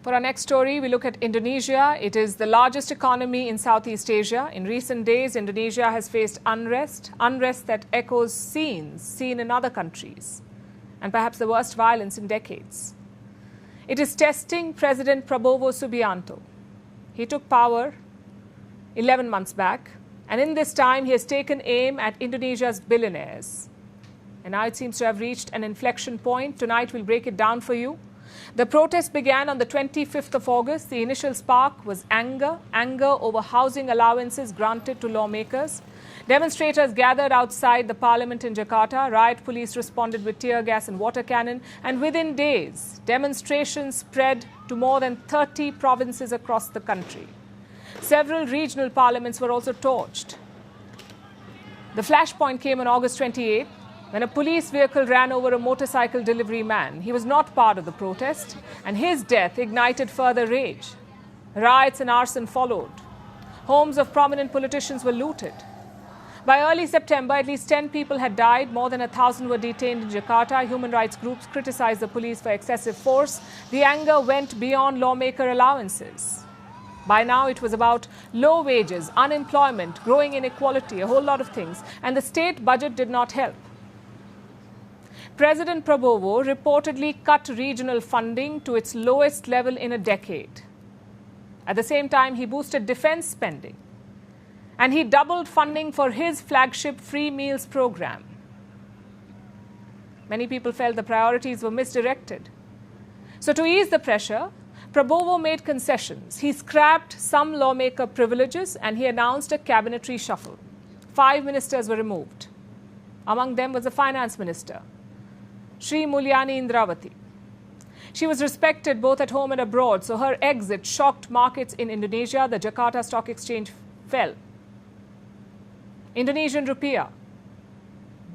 For our next story, we look at Indonesia. It is the largest economy in Southeast Asia. In recent days, Indonesia has faced unrest that echoes scenes seen in other countries, and perhaps the worst violence in decades. It is testing President Prabowo Subianto. He took power 11 months back, and in this time, he has taken aim at Indonesia's billionaires. And now it seems to have reached an inflection point. Tonight, we'll break it down for you. The protest began on the 25th of August. The initial spark was anger over housing allowances granted to lawmakers. Demonstrators gathered outside the parliament in Jakarta. Riot police responded with tear gas and water cannon. And within days, demonstrations spread to more than 30 provinces across the country. Several regional parliaments were also torched. The flashpoint came on August 28th. When a police vehicle ran over a motorcycle delivery man. He was not part of the protest, and his death ignited further rage. Riots and arson followed. Homes of prominent politicians were looted. By early September, at least 10 people had died. More than 1,000 were detained in Jakarta. Human rights groups criticized the police for excessive force. The anger went beyond lawmaker allowances. By now, it was about low wages, unemployment, growing inequality, a whole lot of things. And the state budget did not help. President Prabowo reportedly cut regional funding to its lowest level in a decade. At the same time, he boosted defense spending. And he doubled funding for his flagship free meals program. Many people felt the priorities were misdirected. So to ease the pressure, Prabowo made concessions. He scrapped some lawmaker privileges and he announced a cabinet reshuffle. 5 ministers were removed. Among them was the finance minister, Shri Mulyani Indrawati. She was respected both at home and abroad, so her exit shocked markets in Indonesia. The Jakarta Stock Exchange fell. Indonesian rupiah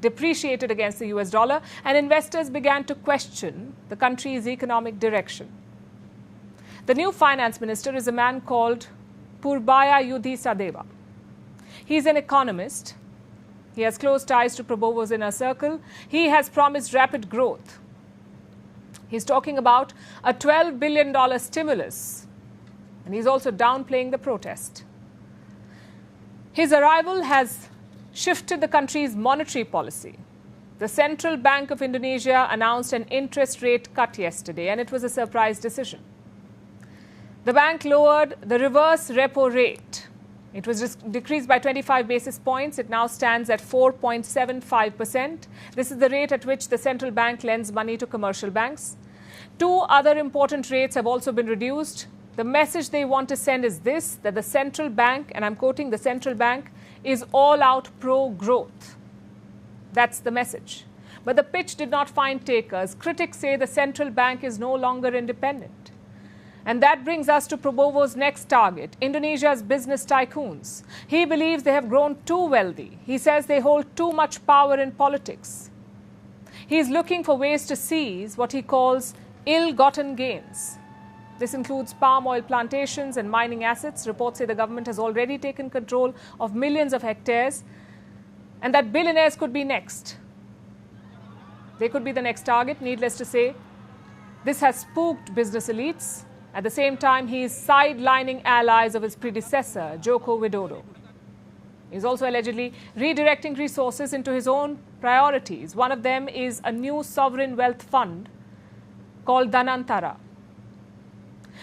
depreciated against the US dollar, and investors began to question the country's economic direction. The new finance minister is a man called Purbaya Yudhi Sadewa. He's an economist. He has close ties to Prabowo's inner circle. He has promised rapid growth. He's talking about a $12 billion stimulus. And he's also downplaying the protest. His arrival has shifted the country's monetary policy. The Central Bank of Indonesia announced an interest rate cut yesterday, and it was a surprise decision. The bank lowered the reverse repo rate. It was decreased by 25 basis points. It now stands at 4.75%. This is the rate at which the central bank lends money to commercial banks. 2 other important rates have also been reduced. The message they want to send is this, that the central bank, and I'm quoting, the central bank is all out pro-growth. That's the message. But the pitch did not find takers. Critics say the central bank is no longer independent. And that brings us to Prabowo's next target, Indonesia's business tycoons. He believes they have grown too wealthy. He says they hold too much power in politics. He is looking for ways to seize what he calls ill-gotten gains. This includes palm oil plantations and mining assets. Reports say the government has already taken control of millions of hectares, and that billionaires could be next. They could be the next target, needless to say. This has spooked business elites. At the same time, he is sidelining allies of his predecessor, Joko Widodo. He is also allegedly redirecting resources into his own priorities. One of them is a new sovereign wealth fund called Danantara.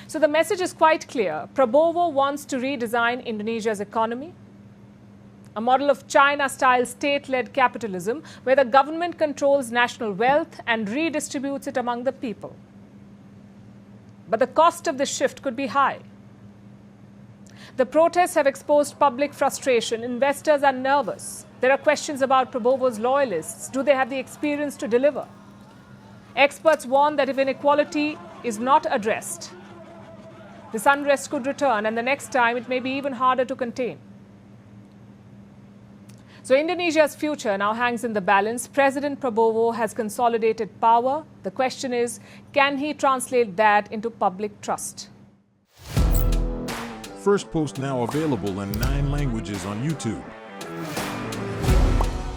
So the message is quite clear. Prabowo wants to redesign Indonesia's economy, a model of China-style state-led capitalism where the government controls national wealth and redistributes it among the people. But the cost of this shift could be high. The protests have exposed public frustration. Investors are nervous. There are questions about Prabowo's loyalists. Do they have the experience to deliver? Experts warn that if inequality is not addressed, this unrest could return, and the next time it may be even harder to contain. So Indonesia's future now hangs in the balance. President Prabowo has consolidated power. The question is, can he translate that into public trust? Firstpost now available in 9 languages on YouTube.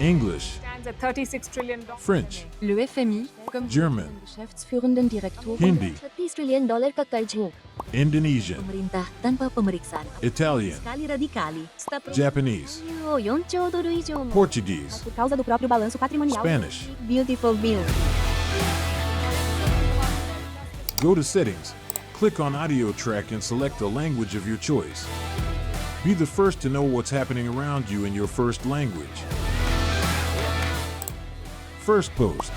English, stands at $36 trillion. French, Le FMI, comme German, Geschäftsführenden Direktoren Hindi, $30 trillion ka karjo. Indonesian, Pemerintah tanpa pemeriksaan. Italian, Sekali radikali. Japanese, 4兆ドル以上も Portuguese, por causa do próprio balanço patrimonial. Spanish. Beautiful bill. Go to Settings, click on Audio Track and select the language of your choice. Be the first to know what's happening around you in your first language. Firstpost.